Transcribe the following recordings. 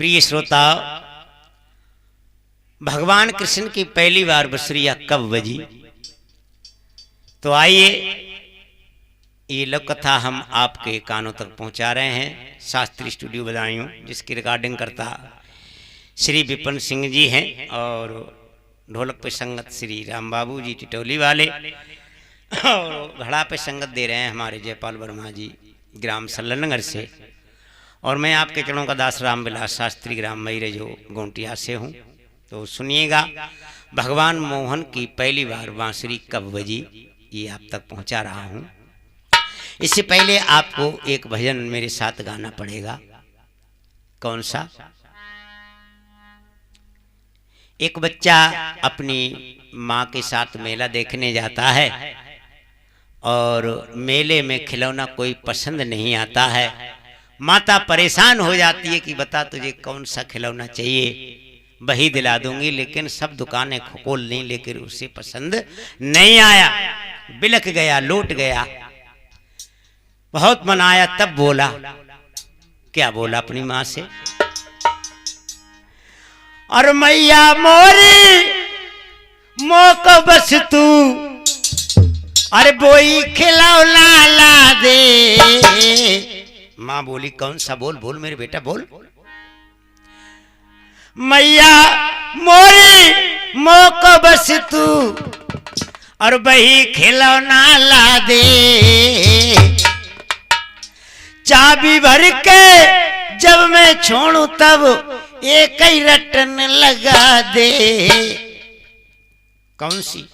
प्रिय श्रोता, भगवान कृष्ण की पहली बार बसुरिया कब बजी, तो आइए ये लोक कथा हम आपके कानों तक पहुंचा रहे हैं। शास्त्रीय स्टूडियो बदायूं, जिसकी रिकॉर्डिंग करता श्री विपिन सिंह जी हैं और ढोलक पे संगत श्री राम बाबू जी टिटौली वाले, और घड़ा पे संगत दे रहे हैं हमारे जयपाल वर्मा जी ग्राम सल्लनगर से। और मैं आपके चरणों का दास राम विलास शास्त्री ग्राम मैरे जो गोंटिया से हूँ। तो सुनिएगा, भगवान मोहन की पहली बार बांसुरी कब बजी, ये आप तक पहुँचा रहा हूँ। इससे पहले आपको एक भजन मेरे साथ गाना पड़ेगा। कौन सा? एक बच्चा अपनी माँ के साथ मेला देखने जाता है और मेले में खिलौना कोई पसंद नहीं आता है। माता परेशान हो जाती है कि बता तुझे कौन सा खिलौना चाहिए, वही दिला दूंगी, लेकिन सब दुकानें खोल ली, लेकिन उसे पसंद नहीं आया। बिलख गया, लौट गया, बहुत मनाया, तब बोला, क्या बोला अपनी माँ से? और मैया मोरी मोको बस तू, अरे बोई खिलौना ला दे। माँ बोली कौन सा? बोल बोल मेरे बेटा बोल। मैया मोरी मोको बस तू, और वही खिलौना ला दे। चाबी भर के जब मैं छोड़ू तब एक ही रटन लगा दे। कौन सी?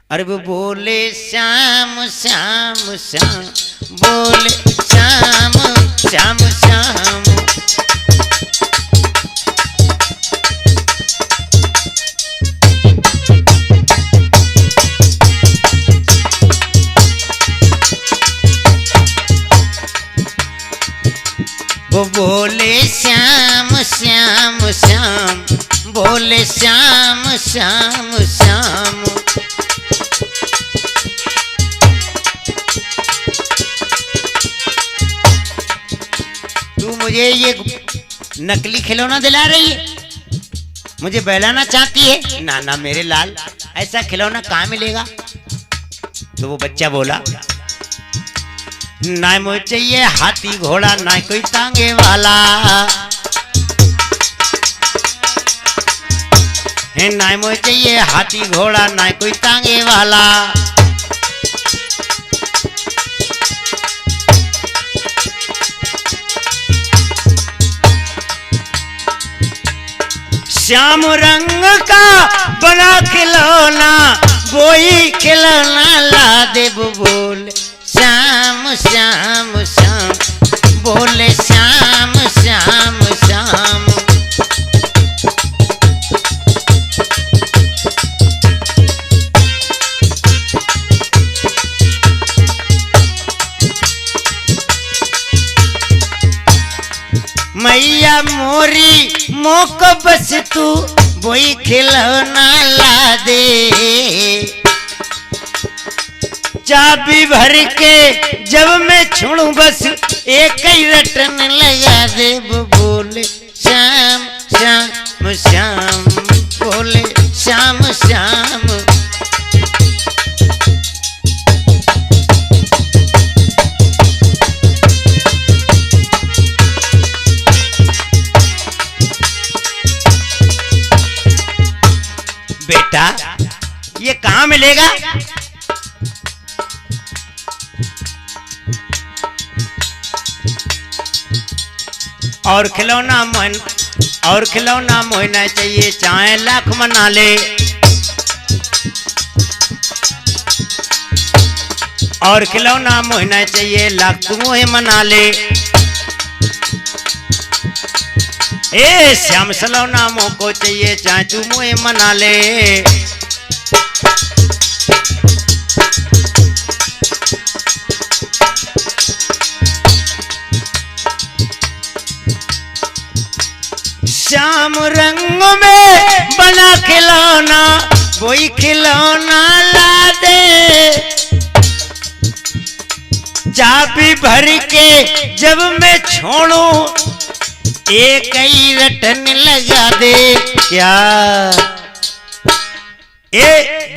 अरे वो बोले श्याम श्याम श्याम, बोले श्याम श्याम श्याम। वो बोले श्याम श्याम श्याम, बोले श्याम श्याम श्याम। तू मुझे ये नकली खिलौना दिला रही है, मुझे बहलाना चाहती है? ना ना मेरे लाल, ऐसा खिलौना कहाँ मिलेगा? तो वो बच्चा बोला, ना मुझे चाहिए हाथी घोड़ा, ना कोई तांगे वाला, ना मुझे चाहिए हाथी घोड़ा, ना कोई तांगे वाला। श्याम रंग का बना खिलौना, वही खिलौना ला दे। बोल श्याम श्याम श्याम, बोले श्याम श्याम श्याम। मैया मोरी मोको बस तू, वही खिलौना ला दे। चाबी भर के जब मैं छोड़ू बस एक ही रटन लगा दे। बोले श्याम श्याम श्याम, बोले श्याम श्याम। बेटा ये कहाँ मिलेगा? और खिलौना मोहना चाहिए, चाहे लाख मना ले। और खिलौना मोहना चाहिए, लाख तू मोहे मना ले। ए श्याम सलौना मोको चाहिए, चाहे तू मोहे मना ले। श्याम रंग में बना खिलौना, वही खिलौना ला दे। चाबी भर के जब मैं छोड़ू एक ही रटन लगा दे क्या,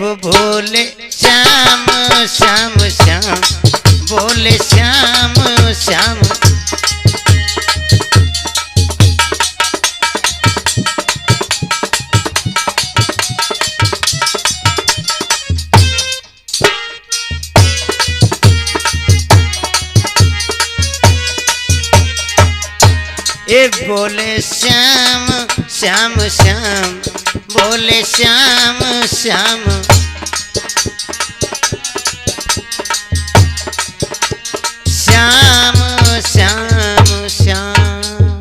वो बोले श्याम श्याम श्याम, बोले श्याम श्याम। बोले श्याम श्याम श्याम, बोले श्याम श्याम। श्याम श्याम श्याम।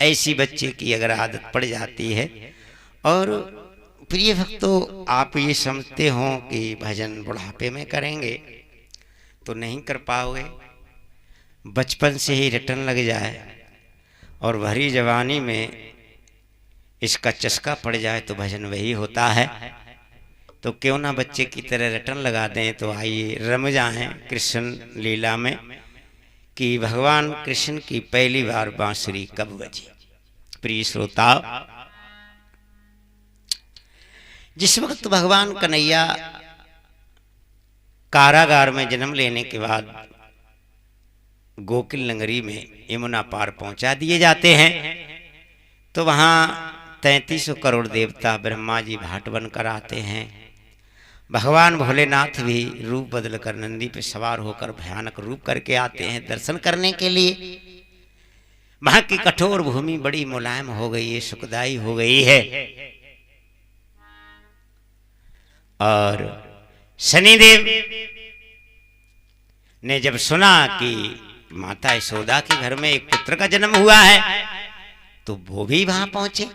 ऐसी बच्चे की अगर आदत पड़ जाती है, और प्रिय भक्तों आप ये समझते हो कि भजन बुढ़ापे में करेंगे तो नहीं कर पाओगे, बचपन से ही रटन लग जाए और भरी जवानी में इसका चस्का पड़ जाए तो भजन वही होता है। तो क्यों ना बच्चे की तरह रटन लगा दें। तो आइए रम जाएं कृष्ण लीला में कि भगवान कृष्ण की पहली बार बांसुरी कब बजी। प्रिय श्रोता, जिस वक्त भगवान कन्हैया कारागार में जन्म लेने के बाद गोकुल नगरी में यमुना पार पहुंचा दिए जाते हैं, तो वहां 33 करोड़ देवता ब्रह्मा जी भाट बनकर आते हैं। भगवान भोलेनाथ भी रूप बदलकर नंदी पे सवार होकर भयानक रूप करके आते हैं दर्शन करने के लिए। वहां की कठोर भूमि बड़ी मुलायम हो गई है, सुखदाई हो गई है। और शनिदेव ने जब सुना कि माता यशोदा के घर में एक पुत्र का जन्म हुआ है, तो वो भी वहां पहुंचे।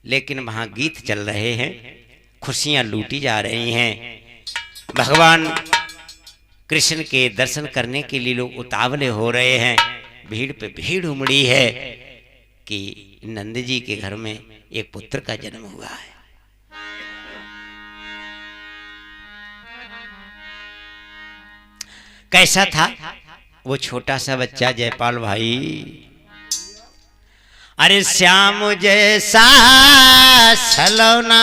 लेकिन वहां गीत चल रहे हैं, खुशियां लूटी जा रही हैं। भगवान कृष्ण के दर्शन करने के लिए लोग उतावले हो रहे हैं। भीड़ पे भीड़ उमड़ी है कि नंद जी के घर में एक पुत्र का जन्म हुआ है। कैसा था वो छोटा सा बच्चा जयपाल भाई? अरे श्याम जैसा सलोना,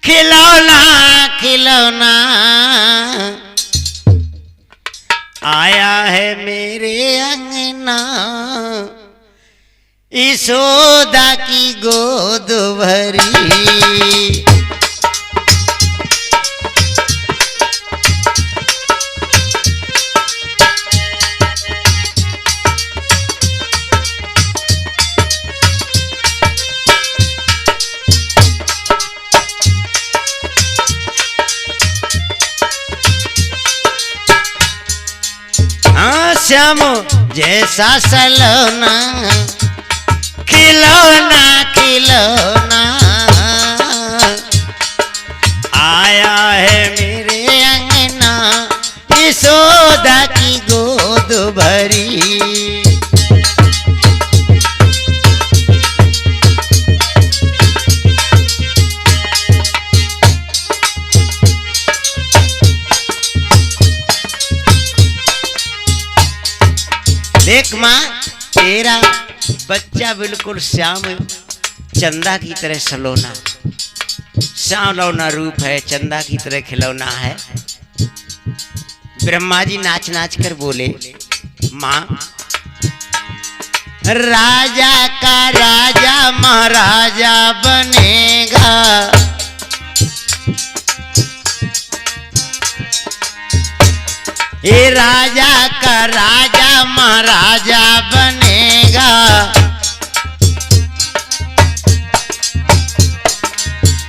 खिलौना खिलौना आया है मेरे अंगना, यशोदा की गोद भरी। श्याम जैसा सलोना, खिलौना खिलौना आया है मेरे अंगना, यशोदा की गोद भरी। देख माँ, तेरा बच्चा बिल्कुल श्याम चंदा की तरह सलोना, श्यामलौना रूप है, चंदा की तरह खिलौना है। ब्रह्मा जी नाच नाच कर बोले, माँ राजा का राजा महाराजा बनेगा, ये राजा का राजा महाराजा बनेगा।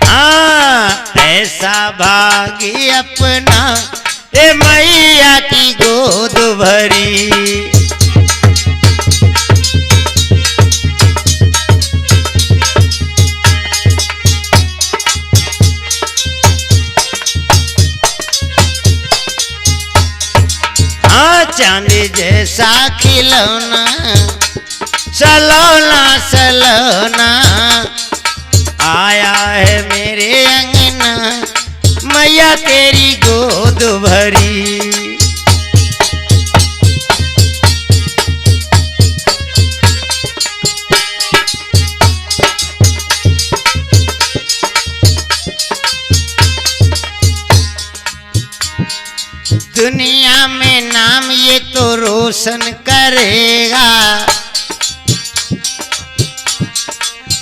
हाँ ऐसा भागी अपना, ये मैया की गोद भरी। चांदी जैसा खिलौना, सलोना सलोना आया है मेरे अंगना, मैया तेरी गोद भरी। रोशन करेगा।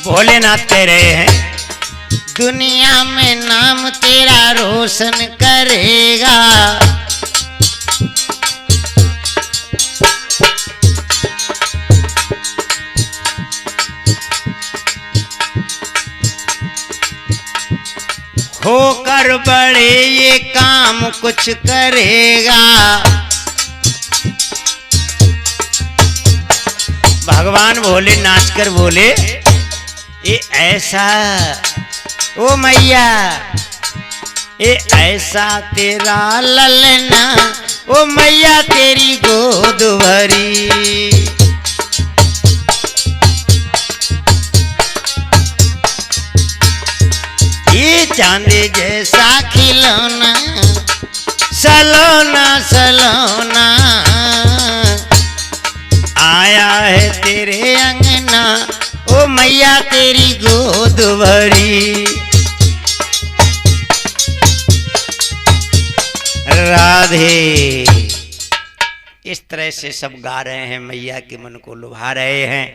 भोलेनाथ कह रहे हैं दुनिया में नाम तेरा रोशन करेगा। होकर बड़े ये काम कुछ करेगा। भगवान भोले नाचकर बोले ये ऐसा ओ मैया, ये ऐसा तेरा ललना, ओ मैया तेरी गोद भरी। ये चांदी जैसा खिलौना, सलोना सलोना, आया है तेरे अंगना, ओ मैया तेरी गोद भरी। राधे। इस तरह से सब गा रहे हैं, मैया के मन को लुभा रहे हैं,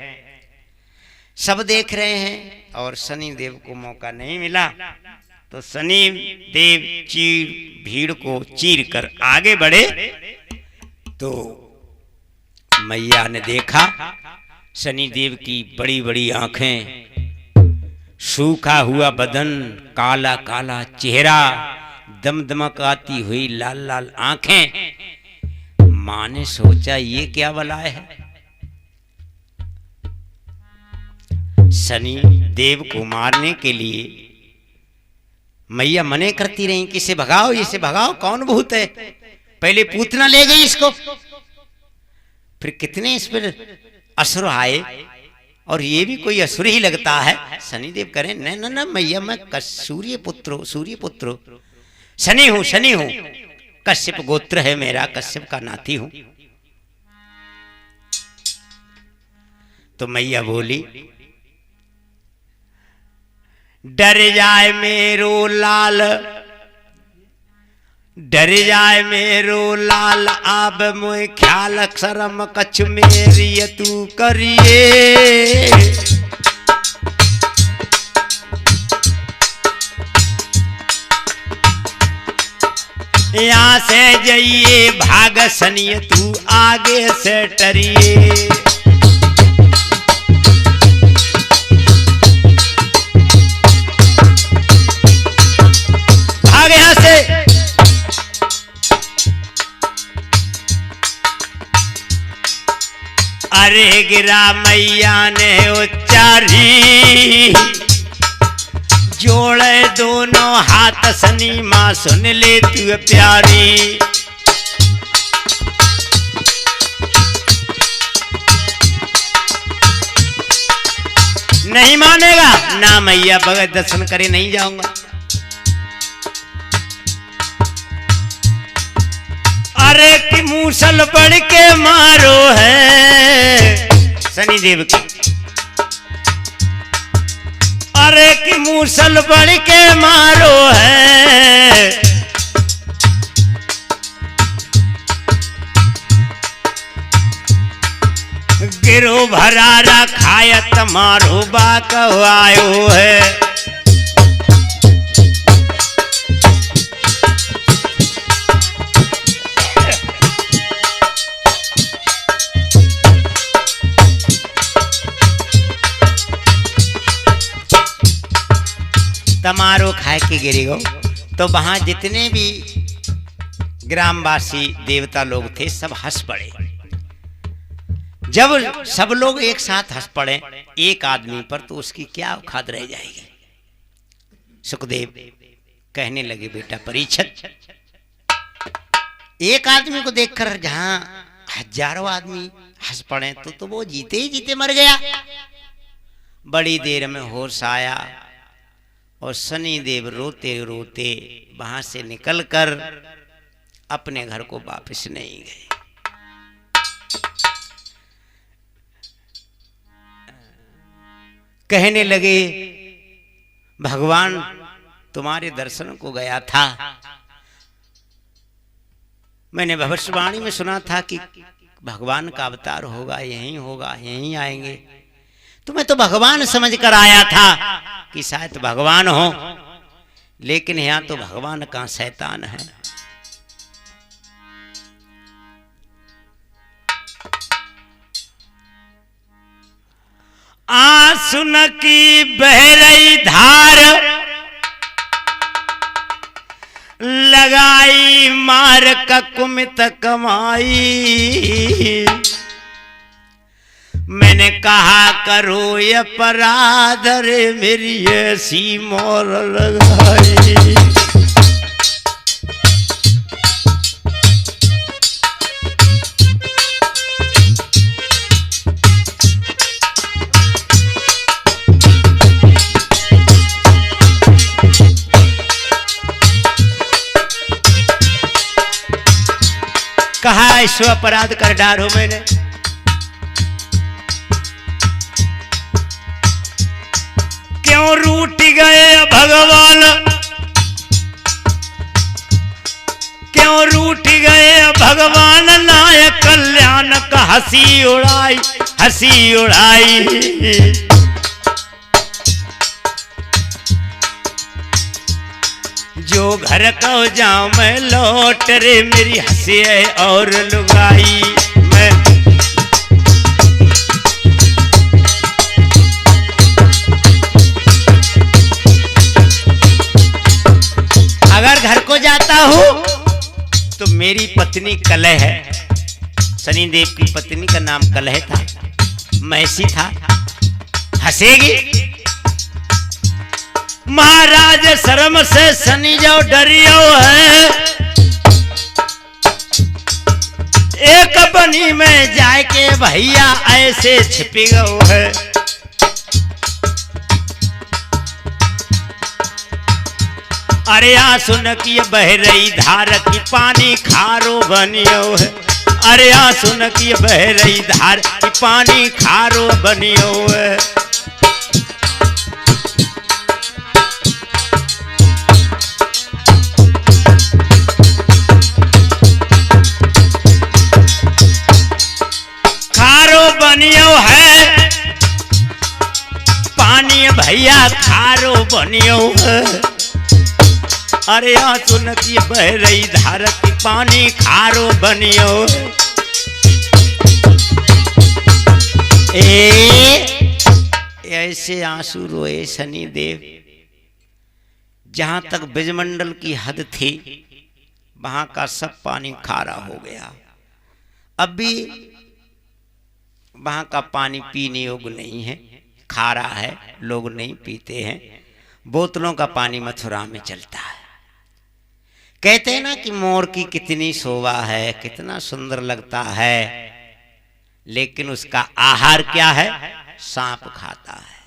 सब देख रहे हैं। और शनि देव को मौका नहीं मिला तो शनि देव भीड़ को चीर कर आगे बढ़े। तो मैया ने देखा शनि देव की बड़ी बड़ी आंखें, सूखा हुआ बदन, काला काला चेहरा, दमदमकाती हुई लाल लाल आंखें। मां ने सोचा ये क्या बलाय है। शनि देव को मारने के लिए मैया मने करती रही कि इसे भगाओ, इसे भगाओ, कौन भूत है। पहले पूतना ले गई इसको, फिर कितने इस पर असुर आए और ये भी कोई असुर ही लगता है। शनिदेव करें न न न मैया, मैं सूर्य पुत्र, सूर्य पुत्र शनि हूं, शनि हूं, कश्यप गोत्र है मेरा, कश्यप का नाती हूं। तो मैया बोली डर जाए मेरो लाल, डर जाए मेरो लाल, अब मोए ख्याल शर्म कछ मेरी तू करिए। यहाँ से जाइए भाग सनिए, तू आगे से टरिए। भाग यहाँ से। अरे गिरा मैया ने उच्चारी, जोड़े दोनों हाथ सनी, मां सुन ले तू प्यारी। नहीं मानेगा ना मैया, बगैर दर्शन करे नहीं जाऊंगा। अरे कि मूसल बढ़ के मारो है शनिदेव की, अरे कि मूसल बढ़ के मारो है। गिरो भरारा खाया तमारो बाक आयो है। तमारो खाए के गिरी गो। तो वहां जितने भी ग्रामवासी देवता लोग थे सब हंस पड़े। जब सब लोग एक साथ हंस पड़े एक आदमी पर, तो उसकी क्या औकात रह जाएगी। सुखदेव कहने लगे बेटा परीक्षित, एक आदमी को देखकर जहां हजारों आदमी हंस पड़े तो वो जीते ही जीते मर गया। बड़ी देर में होश आया और शनिदेव रोते रोते वहां से निकलकर अपने घर को वापस नहीं गए। कहने लगे भगवान तुम्हारे दर्शन को गया था, मैंने भविष्यवाणी में सुना था कि भगवान का अवतार होगा, यहीं आएंगे। तो मैं तो भगवान समझ कर आया था कि शायद भगवान हो, लेकिन यहाँ तो भगवान का शैतान है। आंसुन की बह रही धार लगाई मार का कुमित कमाई। मैंने कहा करो ये अपराध रे मेरी ऐसी मोर लगाई। कहा ऐसो अपराध कर डारो मैंने। क्यों रूठ गए भगवान, क्यों रूठ गए भगवान, नायक कल्याण का हंसी उड़ाई, हंसी उड़ाई। जो घर को जाऊं मैं लौट रे मेरी हंसी है और लुगाई। मैं अगर घर को जाता हूं तो मेरी पत्नी कलह है, शनिदेव की पत्नी का नाम कलह था, मैसी था, हंसेगी। महाराज शर्म से शनि जो डरियो है, एक बनी में जाके भैया ऐसे छिप गयो है। अरे सुन की बह रही धार की पानी खारो बनियो है। अरे सुन की बह रही धार की पानी खारो बनियो है। बनियो है पानी भैया खारो बनियो है। अरे सुन की बह रही धार की पानी खारो बनियो। ऐसे आंसू रोए शनिदेव। जहां तक ब्रजमंडल की हद थी वहां का सब पानी खारा हो गया। अब भी वहां का पानी पीने योग्य नहीं है, खारा है, लोग नहीं पीते हैं। बोतलों का पानी मथुरा में चलता है। कहते हैं ना कि मोर की कितनी शोभा है, कितना सुंदर लगता है, लेकिन उसका आहार क्या है? सांप खाता है।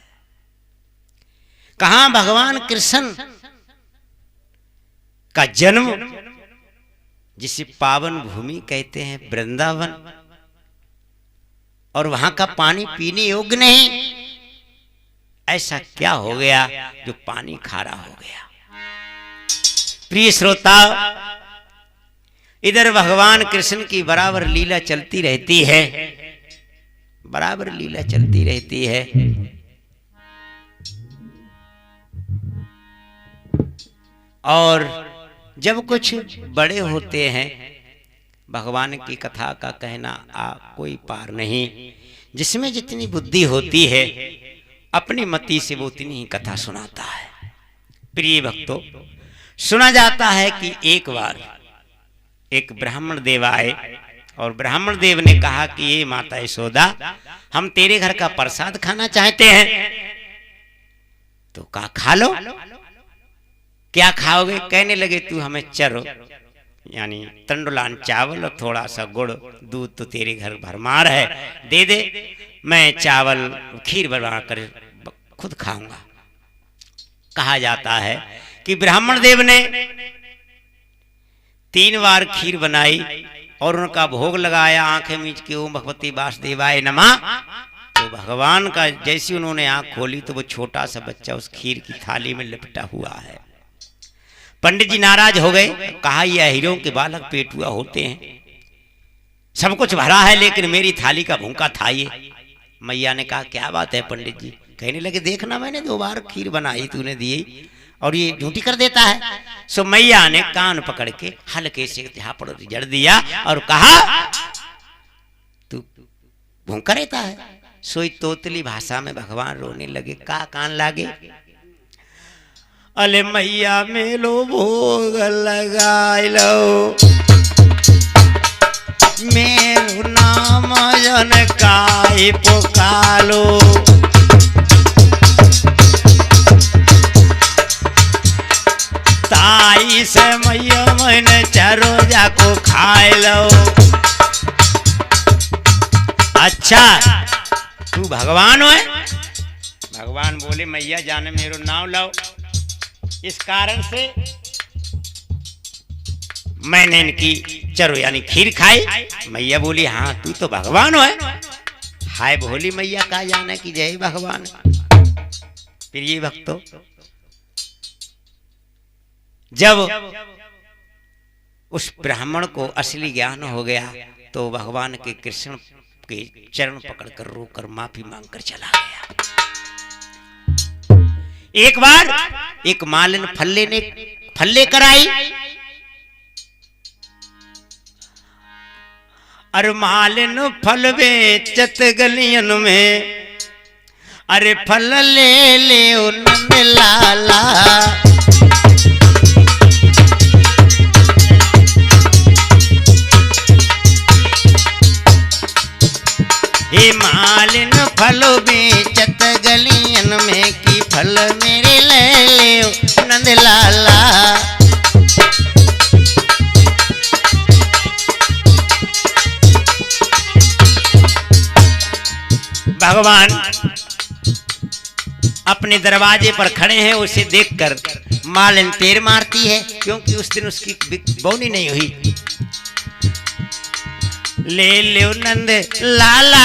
कहां भगवान कृष्ण का जन्म, जिसे पावन भूमि कहते हैं, वृंदावन, और वहां का पानी पीने योग्य नहीं। ऐसा क्या हो गया जो पानी खारा हो गया? प्रिय श्रोता, इधर भगवान कृष्ण की बराबर लीला चलती रहती है, बराबर लीला चलती रहती है। और जब कुछ बड़े होते हैं, भगवान की कथा का कहना कोई पार नहीं। जिसमें जितनी बुद्धि होती है अपनी मति से वो उतनी ही कथा सुनाता है। प्रिय भक्तों, सुना जाता है कि एक बार एक ब्राह्मण देव आए और ब्राह्मण देव ने कहा कि ये माता यशोदा, हम तेरे घर का प्रसाद खाना चाहते हैं। तो कहा खा लो। क्या खाओगे? कहने लगे तू हमें चरो, यानी तंडुलान चावल और थोड़ा सा गुड़, दूध तो तेरे घर भरमार है, दे दे, मैं चावल खीर बना कर खुद खाऊंगा। कहा जाता है कि ब्राह्मण देव ने 3 बार खीर बनाई और उनका भोग लगाया, आंखें मीच के ओम भगवती वासुदेवाय नमः। तो भगवान का जैसी उन्होंने आंख खोली तो वो छोटा सा बच्चा उस खीर की थाली में लिपटा हुआ है। पंडित जी नाराज हो गए, कहा यह हीरों के बालक पेटुआ होते हैं, सब कुछ भरा है लेकिन मेरी थाली का भूखा था ये। मैया ने कहा क्या बात है पंडित जी? कहने लगे देखना मैंने 2 बार खीर बनाई तूने दी और ये झूठी कर देता है। सो मैया ने कान पकड़ के हल्के से झापड़ जड़ दिया और कहा तू भूखा रहता है। सोई तोतली भाषा में भगवान रोने लगे। का कान लागे? अले मैया मेलो भोग लगाई लो, मेरो नाम जन काई पुकालो। ताई से मैया मैंने चारो जाको खाए लो। अच्छा तू भगवान है? भगवान बोले मैया जाने मेरो नाम लाओ। इस कारण से मैंने इनकी चरो यानी खीर खाई। मैया बोली हाँ तू तो भगवान है। हाय भोली मैया का जाने की जय भगवान। प्रिय भक्तों, जब उस ब्राह्मण को असली ज्ञान हो गया तो भगवान के कृष्ण के चरण पकड़कर रोकर माफी मांगकर चला गया। एक बार एक मालिन फल्ले ने फल्ले कराई। अरे मालिन फल बेचत गलियन में, अरे फल ले ले नंद लाला। हे मालिन फल बेचत गलियन में की फल मेरे ले ले नंद लाला। भगवान अपने दरवाजे पर खड़े हैं। उसे देखकर मालिन तेर मारती है क्योंकि उस दिन उसकी बोनी नहीं हुई। ले लो नंद लाला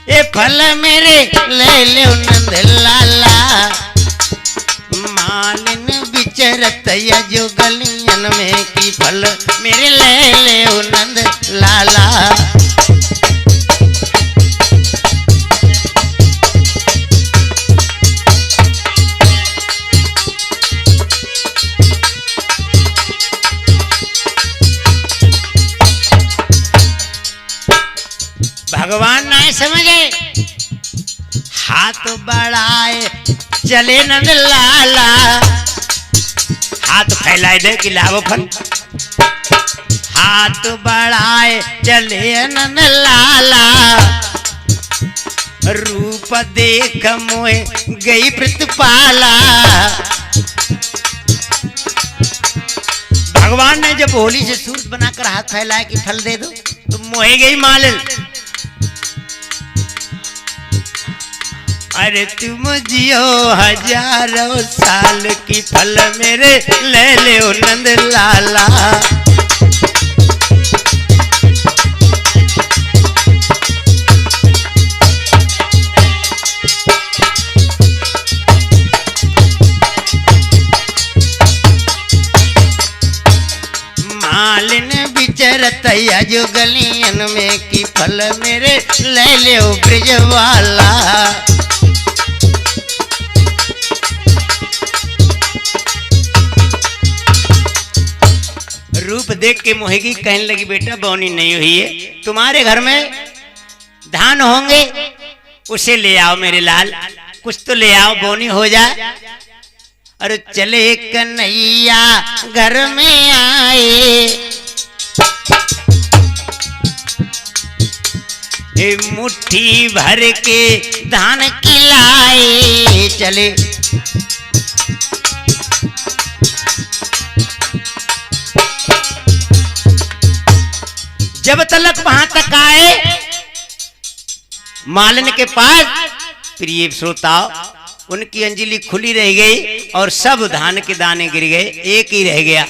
ये फल मेरे ले लो नंद लाला। मालिन बिचरत जो गलियन में की फल मेरे ले लो नंद लाला। भगवान ना समझे, हाथ बढ़ाए चले नंद लाला। हाथ फैलाए दे कि लाभ फल। हाथ बढ़ाए चले नंद लाला। रूप देख मोए गई प्रतिपाला। भगवान ने जब होली से सूरत बनाकर हाथ फैलाया कि फल दे दो तो मोहे गई मालिन। अरे तुम जियो हजारों साल की फल मेरे ले ले नंद लाला। मालिन बिचरत जो गलियन में की फल मेरे ले ले ब्रिज वाला। रूप देख के मोहेगी कहने लगी बेटा बोनी नहीं हुई है, तुम्हारे घर में धान होंगे उसे ले आओ मेरे लाल, कुछ तो ले आओ बोनी हो जाए। अरे चले कन्हैया घर में आए। मुट्ठी भर के धान खिलाए चले। जब तलक वहां तक आए मालिन के पास, प्रिय श्रोताओ, उनकी अंजलि खुली रह गई और सब धान के दाने गिर गए, एक ही रह गया।